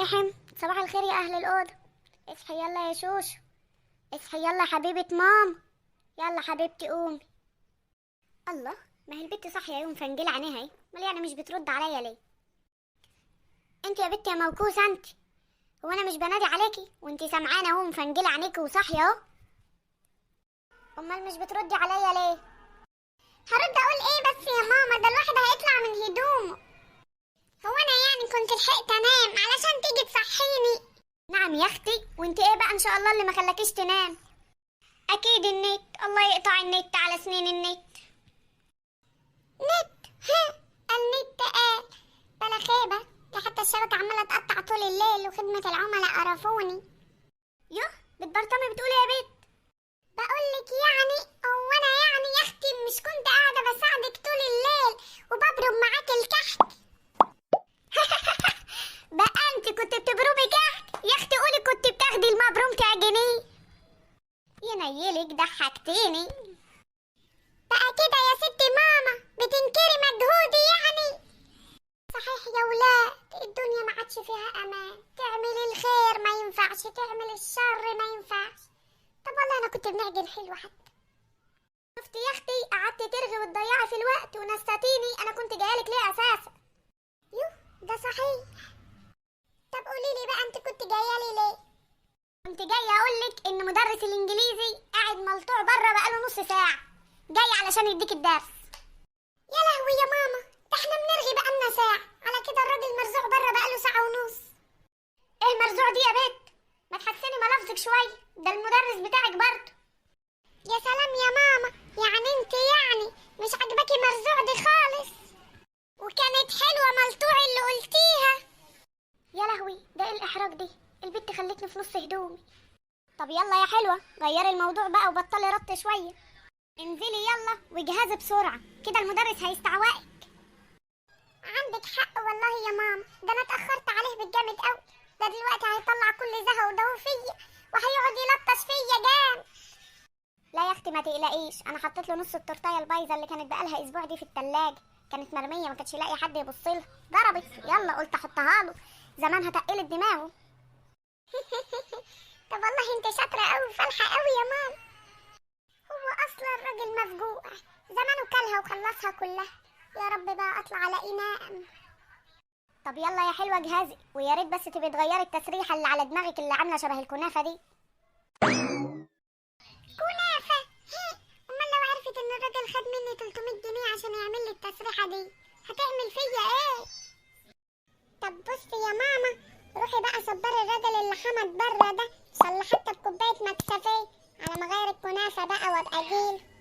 احم صباح الخير يا اهل الاوضه. اصحي يلا يا شوشو، اصحي يلا حبيبه ماما، يلا حبيبتي قومي. الله، ما هي البت صاحيه يوم فنجل عينيها اهي، امال يعني مش بترد عليا ليه؟ انت يا بت يا موكوسه انت، هو انا مش بنادي عليكي وانت سامعانه اهو مفنجله عينيكي وصاحيه اهو؟ امال مش بتردي عليا ليه؟ هرد اقول ايه بس يا ماما، ده الواحد هيطلع من هدومه. هو انا يعني كنت لحقت انام علشان تيجي تصحيني؟ نعم يا اختي، وانت ايه بقى ان شاء الله اللي ما خلاكيش تنام؟ اكيد النت، الله يقطع النت على سنين النت. نت؟ ها، النت قال بلا خيبه، ده حتى الشبكه عماله تقطع طول الليل وخدمه العملاء قرفوني. يوه، بتبرطمي بتقولي يا بيت؟ بقولك يعني، هو انا يعني يا اختي مش كنت قاعده بساعدك طول الليل وببرم معاك الكحك؟ بقى انت كنت بتبرمي كحك يا اختي؟ قولي كنت بتاخدي المبروم تعجنيه. ينيلك ضحكتيني. بقى كده يا ستي ماما بتنكري مجهودي يعني؟ صحيح يا ولاد، الدنيا ما عادش فيها امان، تعملي الخير ما ينفعش، تعملي الشر ما ينفعش. طب والله انا كنت بنعجن حلو حتى. شفتي يا اختي، قعدتي ترغي وتضيعي في الوقت ونستيني انا كنت جايلك ليه اساسا. يوه، ده صحيح. طب قولي لي بقى، انت كنت جايه لي ليه؟ كنت جايه اقول لك ان مدرس الانجليزي قاعد ملطوع بره بقاله نص ساعه، جاي علشان يديك الدرس. يا لهوي يا ماما، ده احنا بنرغي بقالنا ساعه، على كده الراجل مرزوع بره بقاله ساعه ونص. ايه مرزوع دي يا بنت؟ ما تحسني ملفظك شويه، ده المدرس بتاعك برضه. يا سلام يا ماما، يعني انت يعني مش عاجباكي مرزوع دي خالص؟ وكانت حلوه ملطوع اللي قلتيها. يا لهوي، ده ايه الاحراج دي؟ البت خلتني في نص هدومي. طب يلا يا حلوه، غيري الموضوع بقى وبطلي رط شويه. انزلي يلا واجهزي بسرعه، كده المدرس هيستعوقك. عندك حق والله يا ماما، ده انا اتاخرت عليه بالجامد قوي، ده دلوقتي هيطلع كل زهق ودور فيا وهيقعد يلطش فيا جام. لا يا اختي ما تقلقيش، انا حطيت له نص التورتايه البايظه اللي كانت بقالها اسبوع دي في التلاجة، كانت مرميه ما كانتش لاقي حد يبص لها، ضربت يلا قلت احطها له، زمانها تقلت دماغه. طب والله انت شاطره قوي وفالحه قوي يا ماما. هو اصلا الراجل مفجوع، زمانه كلها وخلصها كلها. يا رب بقى اطلع الاقي نام. طب يلا يا حلوه اجهزي، ويا ريت بس تبقي تغيري التسريحه اللي على دماغك اللي عامله شبه الكنافه دي. كنافه؟ امال لو عرفت ان الراجل خد مني 300 جنيه عشان يعمل لي التسريحه دي هتعمل فيا ايه؟ طب بصي يا ماما، روحي بقى صبري الراجل اللي حمد بره ده، صلي حتى بكوبايه نسكافيه على ما اغير الكنافه بقى وابقى اجيله.